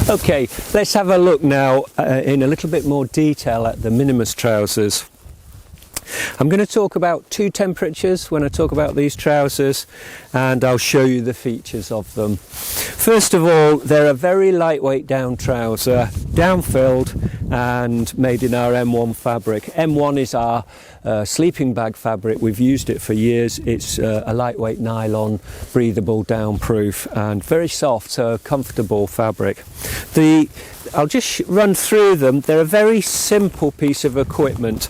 Okay, let's have a look now in a little bit more detail at the Minimus trousers. I'm going to talk about two temperatures when I talk about these trousers, and I'll show you the features of them. First of all, they're a very lightweight down trouser, down-filled and made in our M1 fabric. M1 is our sleeping bag fabric. We've used it for years. It's a lightweight nylon, breathable, down-proof and very soft, so comfortable fabric. I'll just run through them. They're a very simple piece of equipment.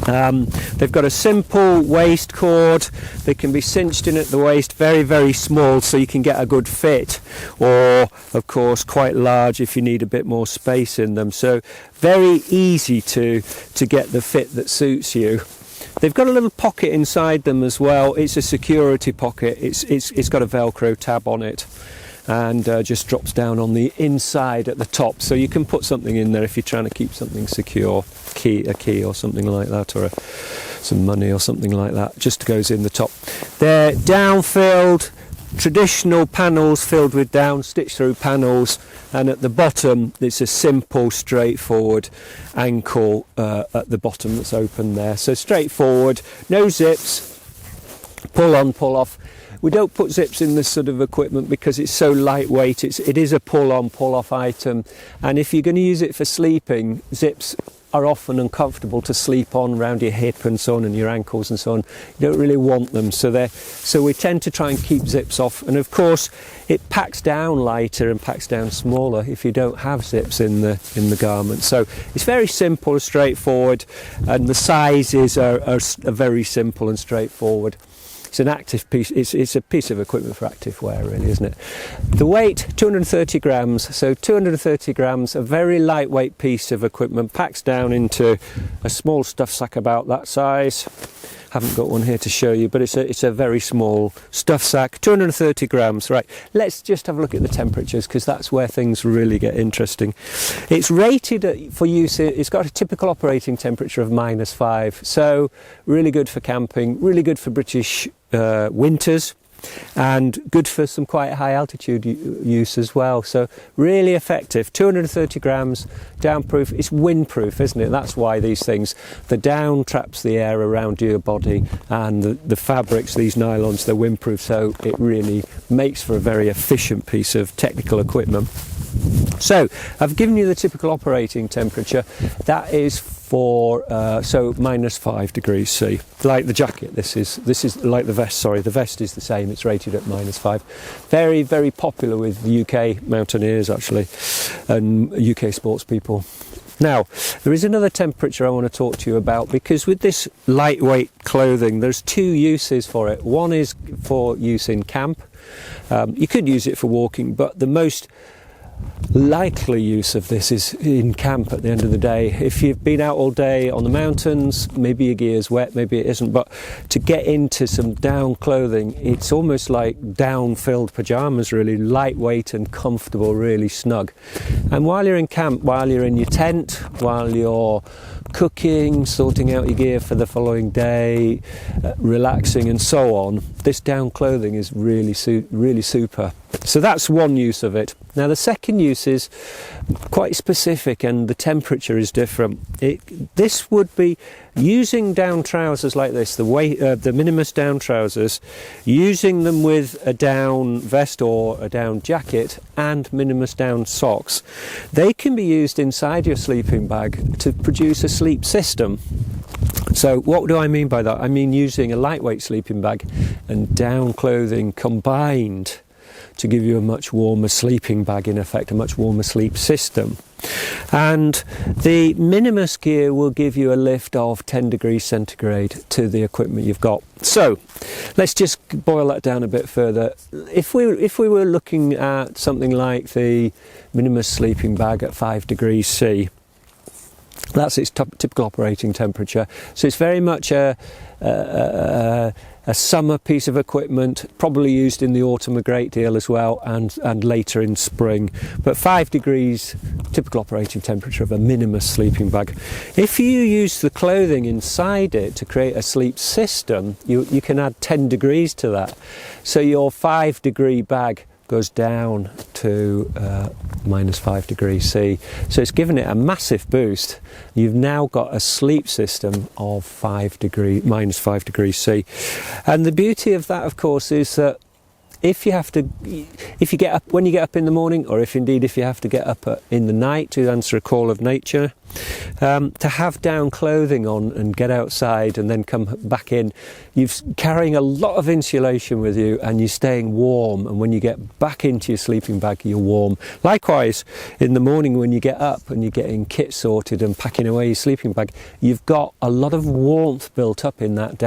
They've got a simple waist cord. They can be cinched in at the waist, very, very small, so you can get a good fit, or of course quite large if you need a bit more space in them. So very easy to get the fit that suits you. They've got a little pocket inside them as well. It's a security pocket. It's got a Velcro tab on it, and just drops down on the inside at the top, so you can put something in there if you're trying to keep something secure, a key or something like that, or some money or something like that. Just goes in the top. They're down filled, traditional panels filled with down stitch through panels, and at the bottom it's a simple straightforward ankle at the bottom that's open there, so straightforward, no zips, pull on, pull off. We don't put zips in this sort of equipment because it's so lightweight. It is a pull-on, pull-off item, and if you're going to use it for sleeping, zips are often uncomfortable to sleep on around your hip and so on, and your ankles and so on. You don't really want them, so we tend to try and keep zips off. And of course, it packs down lighter and packs down smaller if you don't have zips in the garment. So it's very simple, straightforward, and the sizes are very simple and straightforward. It's an active piece, it's a piece of equipment for active wear, really, isn't it? The weight, 230 grams, so 230 grams, a very lightweight piece of equipment, packs down into a small stuff sack about that size. Haven't got one here to show you, but it's a very small stuff sack, 230 grams. Right, let's just have a look at the temperatures, because that's where things really get interesting. It's rated for use, it's got a typical operating temperature of -5, so really good for camping, really good for British winters, and good for some quite high altitude use as well. So really effective. 230 grams, downproof. It's windproof, isn't it? That's why these things, the down traps the air around your body, and the fabrics, these nylons, they're windproof, so it really makes for a very efficient piece of technical equipment. So I've given you the typical operating temperature. That is for so -5 degrees C, like the jacket. This is like the vest. Sorry, the vest is the same. It's rated at -5. Very, very popular with UK mountaineers, actually, and UK sports people. Now, there is another temperature I want to talk to you about, because with this lightweight clothing, there's two uses for it. One is for use in camp. You could use it for walking, but the most likely use of this is in camp at the end of the day. If you've been out all day on the mountains, maybe your gear's wet, maybe it isn't, but to get into some down clothing, it's almost like down-filled pyjamas, really lightweight and comfortable, really snug. And while you're in camp, while you're in your tent, while you're cooking, sorting out your gear for the following day, relaxing and so on, this down clothing is really super. So that's one use of it. Now the second use is quite specific, and the temperature is different. This would be using down trousers like this, the Minimus down trousers, using them with a down vest or a down jacket and Minimus down socks. They can be used inside your sleeping bag to produce a sleep system. So what do I mean by that? I mean using a lightweight sleeping bag and down clothing combined to give you a much warmer sleeping bag, in effect, a much warmer sleep system. And the Minimus gear will give you a lift of 10 degrees centigrade to the equipment you've got. So let's just boil that down a bit further. If we were looking at something like the Minimus sleeping bag at 5 degrees C, that's its typical operating temperature. So it's very much a summer piece of equipment, probably used in the autumn a great deal as well, and later in spring. But 5 degrees, typical operating temperature of a Minimus sleeping bag. If you use the clothing inside it to create a sleep system, you can add 10 degrees to that. So your 5 degree bag goes down to -5 degrees C. So it's given it a massive boost. You've now got a sleep system of -5 degrees C. And the beauty of that, of course, is that if you get up when you get up in the morning, or if you have to get up in the night to answer a call of nature, to have down clothing on and get outside and then come back in, you're carrying a lot of insulation with you and you're staying warm, and when you get back into your sleeping bag you're warm. Likewise, in the morning when you get up and you're getting kit sorted and packing away your sleeping bag, you've got a lot of warmth built up in that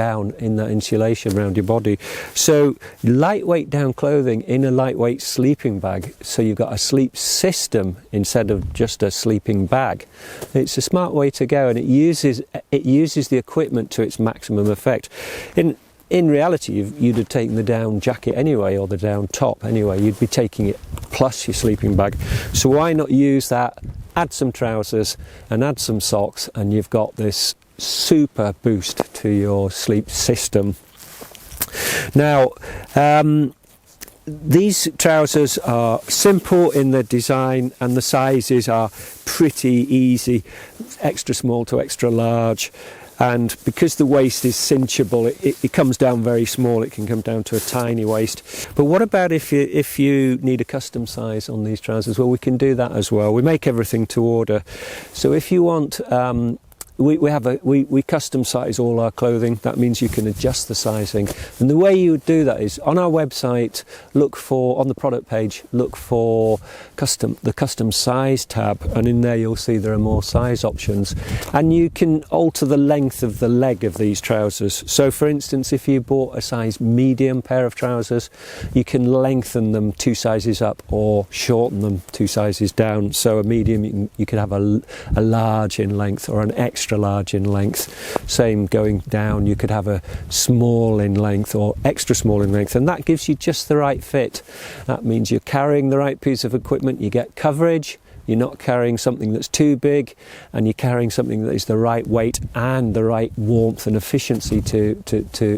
insulation around your body. So lightweight down clothing in a lightweight sleeping bag, so you've got a sleep system instead of just a sleeping bag. It's a smart way to go, and it uses the equipment to its maximum effect. In reality, you'd have taken the down jacket anyway, or the down top anyway. You'd be taking it plus your sleeping bag. So why not use that, add some trousers and add some socks, and you've got this super boost to your sleep system. Now, these trousers are simple in their design, and the sizes are pretty easy, extra small to extra large. And because the waist is cinchable, it comes down very small. It can come down to a tiny waist. But what about if you need a custom size on these trousers? Well, we can do that as well. We make everything to order. So if you want, we custom size all our clothing. That means you can adjust the sizing, and the way you would do that is on our website, on the product page, look for the custom size tab, and in there you'll see there are more size options, and you can alter the length of the leg of these trousers. So for instance, if you bought a size medium pair of trousers, you can lengthen them 2 sizes up or shorten them 2 sizes down. So a medium, you could have a large in length or an extra large in length. Same going down, you could have a small in length or extra small in length, and that gives you just the right fit. That means you're carrying the right piece of equipment, you get coverage, you're not carrying something that's too big, and you're carrying something that is the right weight and the right warmth and efficiency to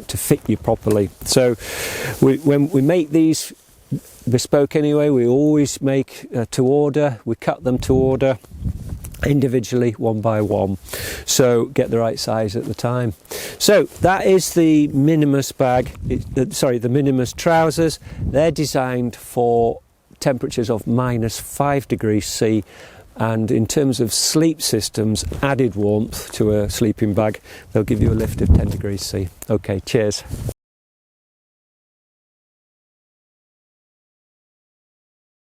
fit you properly. So when we make these bespoke anyway, we always make to order. We cut them to order individually, one by one, so get the right size at the time. So that is the Minimus bag, the Minimus trousers. They're designed for temperatures of -5 degrees C, and in terms of sleep systems, added warmth to a sleeping bag, they'll give you a lift of 10 degrees C. Okay, cheers.